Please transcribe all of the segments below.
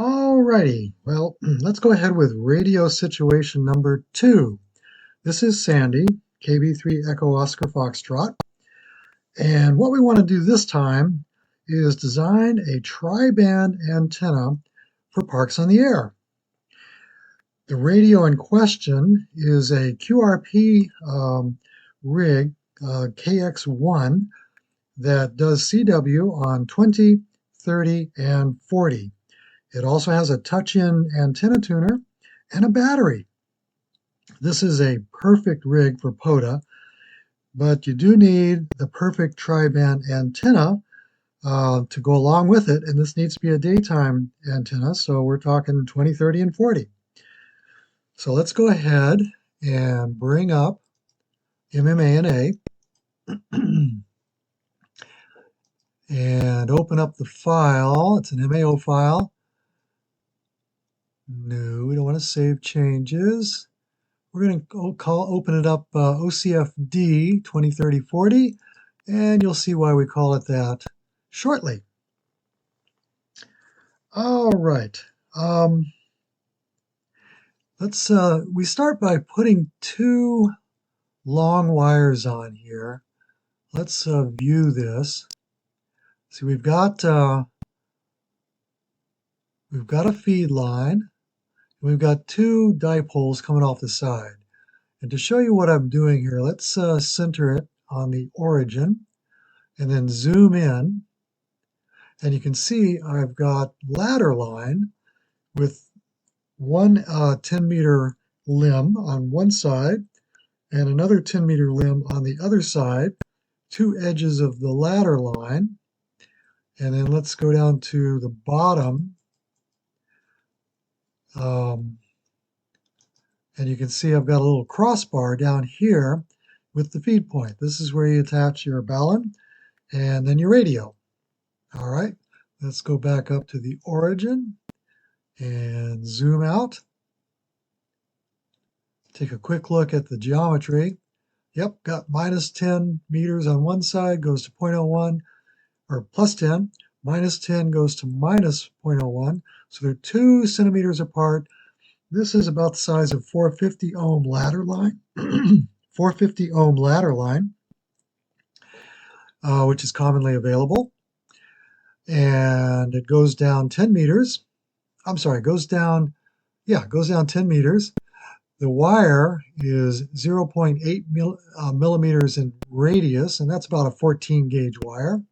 Alrighty, well, let's go ahead with radio situation number 2. This is Sandy, KB3 Echo Oscar Foxtrot. And what we want to do this time is design a tri-band antenna for parks on the air. The radio in question is a QRP rig, KX1, that does CW on 20, 30, and 40. It also has a touch-in antenna tuner and a battery. This is a perfect rig for POTA, but you do need the perfect tri-band antenna to go along with it, and this needs to be a daytime antenna, so we're talking 20, 30, and 40. So let's go ahead and bring up MMANA and open up the file. It's an MAO file. No, we don't want to save changes. We're going to open it up OCFD 203040, and you'll see why we call it that shortly. All right. We start by putting 2 long wires on here. Let's view this. See, we've got a feed line. We've got 2 dipoles coming off the side. And to show you what I'm doing here, let's center it on the origin and then zoom in. And you can see I've got ladder line with one 10-meter limb on one side and another 10-meter limb on the other side, 2 edges of the ladder line. And then let's go down to the bottom. And you can see I've got a little crossbar down here with the feed point. This is where you attach your balun and then your radio. All right, let's go back up to the origin and zoom out. Take a quick look at the geometry. Yep, got minus 10 meters on one side, goes to 0.01, or plus 10. Minus 10 goes to minus 0.01. So they're 2 centimeters apart. This is about the size of 450 ohm ladder line, 450 ohm ladder line, which is commonly available. And it goes down 10 meters. I'm sorry, it goes down 10 meters. The wire is 0.8 millimeters in radius, and that's about a 14 gauge wire.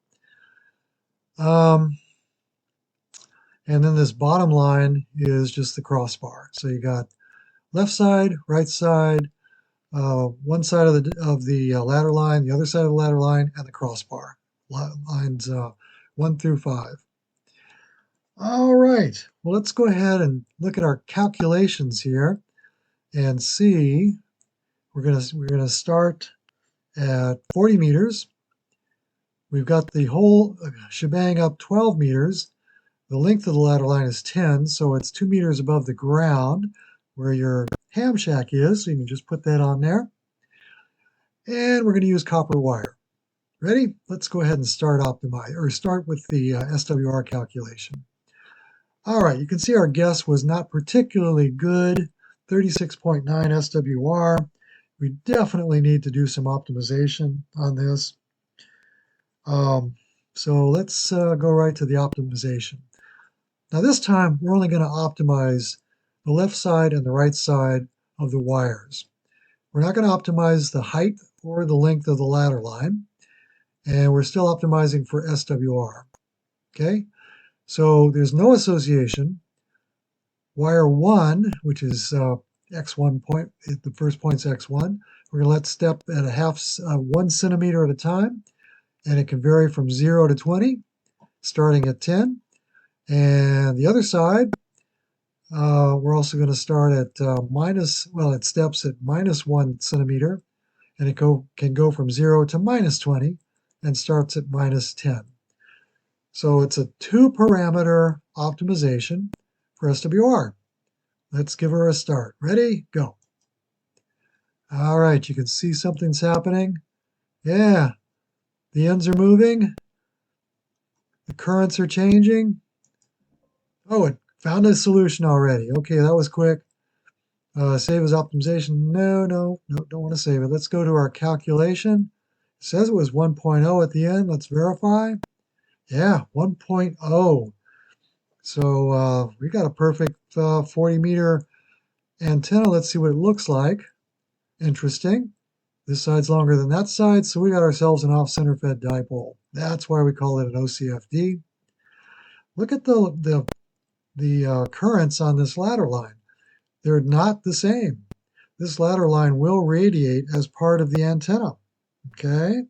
And then this bottom line is just the crossbar. So you got left side, right side, one side of the ladder line, the other side of the ladder line, and the crossbar. Lines 1 through 5. All right. Well, let's go ahead and look at our calculations here and see. We're gonna start at 40 meters. We've got the whole shebang up 12 meters. The length of the ladder line is 10, so it's 2 meters above the ground where your ham shack is, so you can just put that on there. And we're going to use copper wire. Ready? Let's go ahead and start with the SWR calculation. All right, you can see our guess was not particularly good, 36.9 SWR. We definitely need to do some optimization on this. So let's go right to the optimization. Now this time, we're only going to optimize the left side and the right side of the wires. We're not going to optimize the height or the length of the ladder line, and we're still optimizing for SWR. Okay, so there's no association. Wire 1, which is X1 point, the first point's X1, we're going to let step at 1 centimeter at a time, and it can vary from 0 to 20, starting at 10. And the other side, we're also going to start at it steps at minus 1 centimeter, and it can go from 0 to minus 20, and starts at minus 10. So it's a 2-parameter optimization for SWR. Let's give her a start. Ready? Go. All right, you can see something's happening. Yeah, the ends are moving. The currents are changing. Oh, it Found a solution already. Okay, that was quick. Save as optimization. No, don't want to save it. Let's go to our calculation. It says it was 1.0 at the end. Let's verify. Yeah, 1.0. So we got a perfect 40-meter antenna. Let's see what it looks like. Interesting. This side's longer than that side, so we got ourselves an off-center fed dipole. That's why we call it an OCFD. Look at the currents on this ladder line. They're not the same. This ladder line will radiate as part of the antenna. Okay,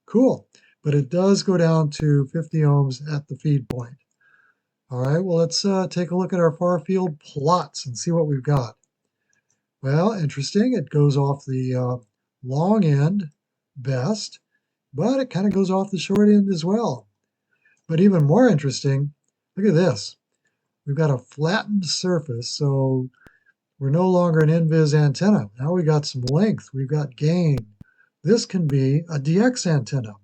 cool. But it does go down to 50 ohms at the feed point. All right, well, let's take a look at our far field plots and see what we've got. Well, interesting. It goes off the long end best, but it kind of goes off the short end as well. But even more interesting, look at this. We've got a flattened surface, so we're no longer an invis antenna. Now we got some length, we've got gain. This can be a DX antenna.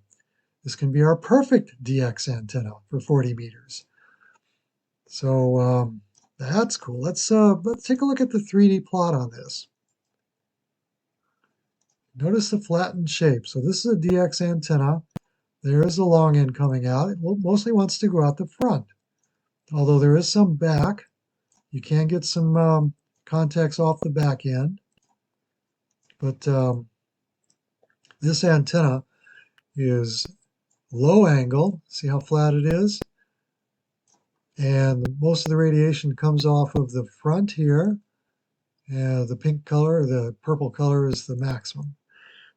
This can be our perfect DX antenna for 40 meters. So that's cool. Let's take a look at the 3D plot on this. Notice the flattened shape. So this is a DX antenna. There's the long end coming out. It mostly wants to go out the front. Although there is some back. You can get some contacts off the back end. But this antenna is low angle. See how flat it is? And most of the radiation comes off of the front here. The pink color, the purple color is the maximum.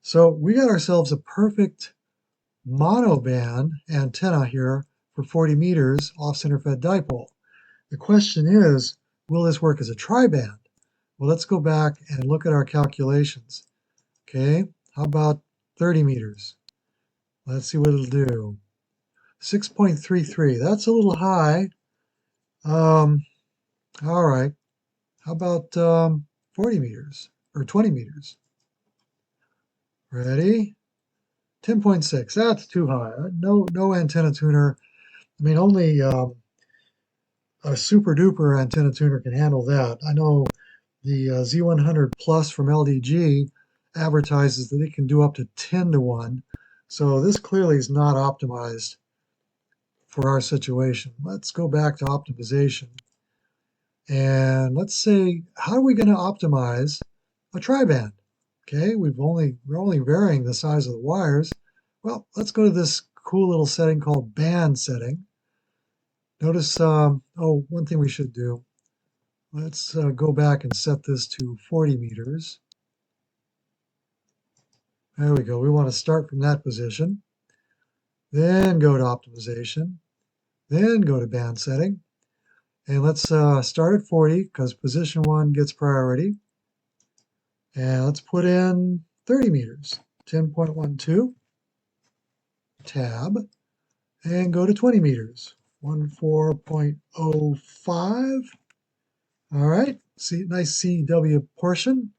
So we got ourselves a perfect monoband antenna here for 40 meters off-center fed dipole. The question is, will this work as a triband? Well, let's go back and look at our calculations. Okay, how about 30 meters? Let's see what it'll do. 6.33, that's a little high. All right, how about 40 meters or 20 meters? Ready? 10.6, that's too high. No antenna tuner. I mean, only a super duper antenna tuner can handle that. I know the Z100 Plus from LDG advertises that it can do up to 10 to 1. So this clearly is not optimized for our situation. Let's go back to optimization. And let's say, how are we going to optimize a triband? Okay, we're only varying the size of the wires. Well, let's go to this cool little setting called band setting. Notice, one thing we should do. Let's go back and set this to 40 meters. There we go. We want to start from that position. Then go to optimization. Then go to band setting. And let's start at 40 because position 1 gets priority. And let's put in 30 meters. 10.12. Tab. And go to 20 meters. 14.05. All right. See, nice CW portion.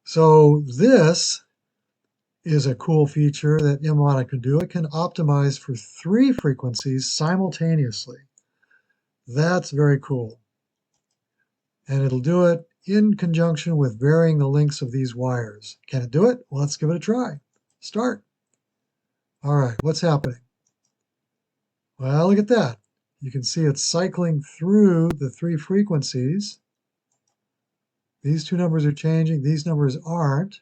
So this is a cool feature that MMANA can do. It can optimize for 3 frequencies simultaneously. That's very cool. And it'll do it in conjunction with varying the lengths of these wires. Can it do it? Well, let's give it a try. Start. All right, what's happening? Well, look at that. You can see it's cycling through the 3 frequencies. These 2 numbers are changing. These numbers aren't.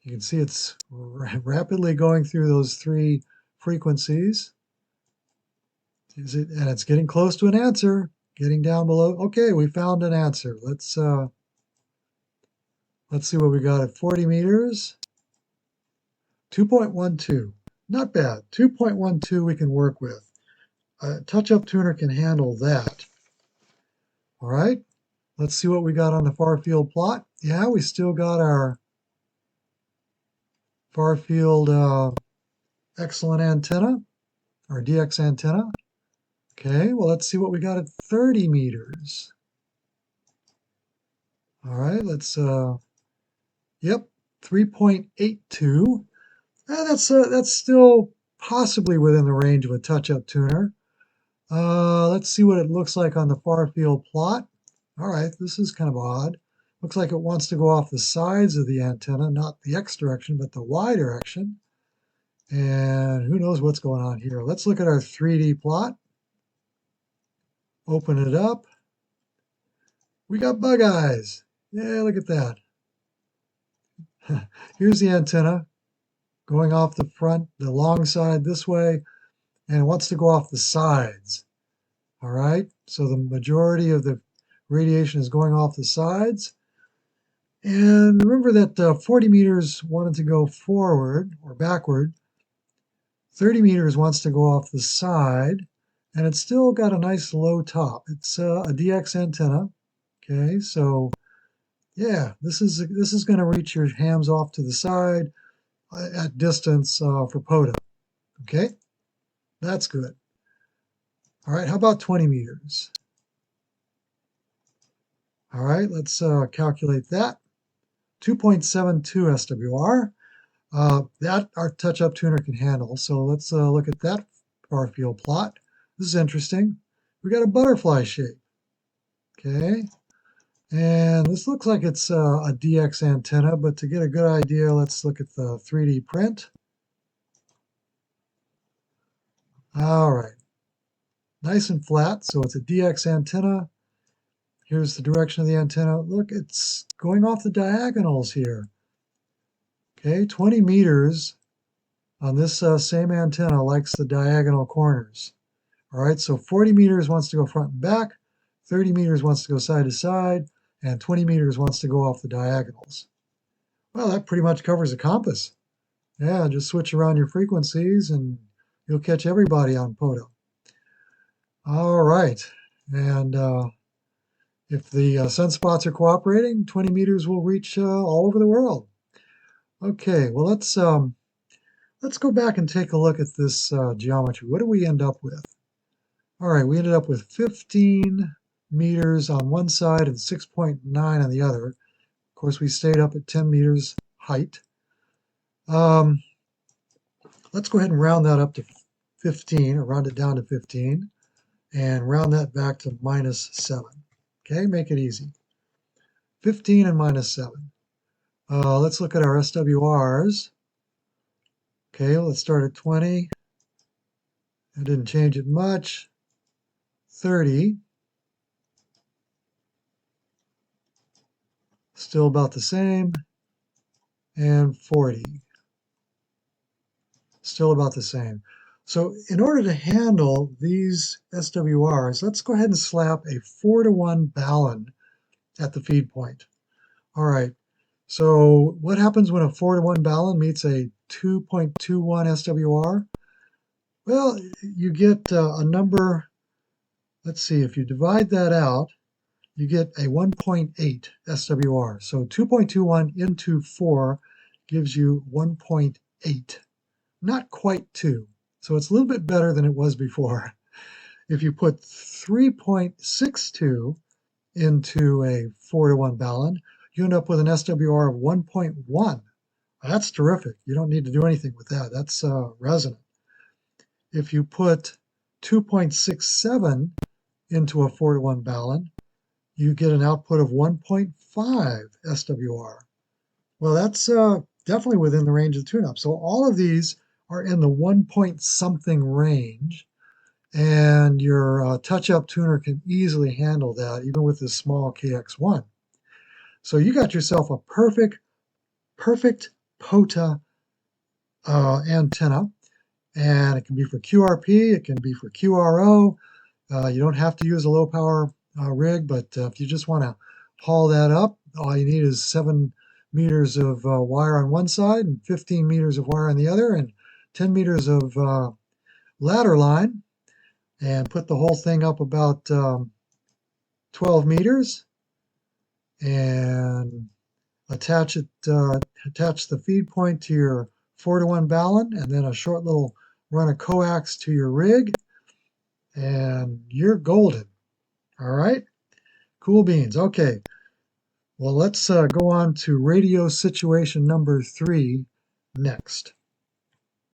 You can see it's rapidly going through those 3 frequencies. And it's getting close to an answer. Getting down below. Okay, we found an answer. Let's see what we got at 40 meters. 2.12. Not bad. 2.12 we can work with. A touch-up tuner can handle that. All right. Let's see what we got on the far field plot. Yeah, we still got our far field excellent antenna, our DX antenna. Okay, well, let's see what we got at 30 meters. All right, let's, yep, 3.82. That's still possibly within the range of a touch-up tuner. Let's see what it looks like on the far field plot. All right, this is kind of odd. Looks like it wants to go off the sides of the antenna, not the X direction, but the Y direction. And who knows what's going on here. Let's look at our 3D plot. Open it up. We got bug eyes. Yeah, look at that. Here's the antenna going off the front, the long side this way, and it wants to go off the sides. All right, so the majority of the radiation is going off the sides. And remember that 40 meters wanted to go forward or backward. 30 meters wants to go off the side, and it's still got a nice low top. It's a DX antenna. Okay, so yeah, this is going to reach your hams off to the side at distance for POTA. Okay, that's good. All right, how about 20 meters? All right, let's calculate that. 2.72 SWR. That our touch-up tuner can handle. So let's look at that far field plot. This is interesting. We got a butterfly shape. Okay, and this looks like it's a DX antenna, but to get a good idea, let's look at the 3D print. All right, nice and flat, so it's a DX antenna. Here's the direction of the antenna. Look, it's going off the diagonals here. Okay, 20 meters on this same antenna likes the diagonal corners. All right, so 40 meters wants to go front and back, 30 meters wants to go side to side, and 20 meters wants to go off the diagonals. Well, that pretty much covers the compass. Yeah, just switch around your frequencies and you'll catch everybody on POTA. All right, and if the sunspots are cooperating, 20 meters will reach all over the world. Okay, well let's go back and take a look at this geometry. What do we end up with? All right, we ended up with 15 meters on one side and 6.9 on the other. Of course, we stayed up at 10 meters height. Let's go ahead and round that up to 15, or round it down to 15, and round that back to minus 7. Okay, make it easy. 15 and minus 7. Let's look at our SWRs. Okay, let's start at 20. I didn't change it much. 30. Still about the same. And 40. Still about the same. So in order to handle these SWRs, let's go ahead and slap a 4-to-1 balun at the feed point. All right, so what happens when a 4-to-1 balun meets a 2.21 SWR? Well, you get a number, let's see, if you divide that out, you get a 1.8 SWR. So 2.21 into 4 gives you 1.8. Not quite 2. So it's a little bit better than it was before. If you put 3.62 into a 4-to-1 balun, you end up with an SWR of 1.1. That's terrific. You don't need to do anything with that. That's resonant. If you put 2.67 into a 4-to-1 balun, you get an output of 1.5 SWR. Well, that's definitely within the range of the tune-up. So all of these are in the 1-point-something range, and your touch-up tuner can easily handle that, even with this small KX1. So you got yourself a perfect POTA antenna, and it can be for QRP, it can be for QRO. You don't have to use a low-power rig, but if you just want to haul that up, all you need is 7 meters of wire on one side and 15 meters of wire on the other, and 10 meters of ladder line, and put the whole thing up about 12 meters and attach the feed point to your 4-to-1 balun, and then a short little run of coax to your rig, and you're golden. All right, cool beans. Okay, well, let's go on to radio situation number 3 next.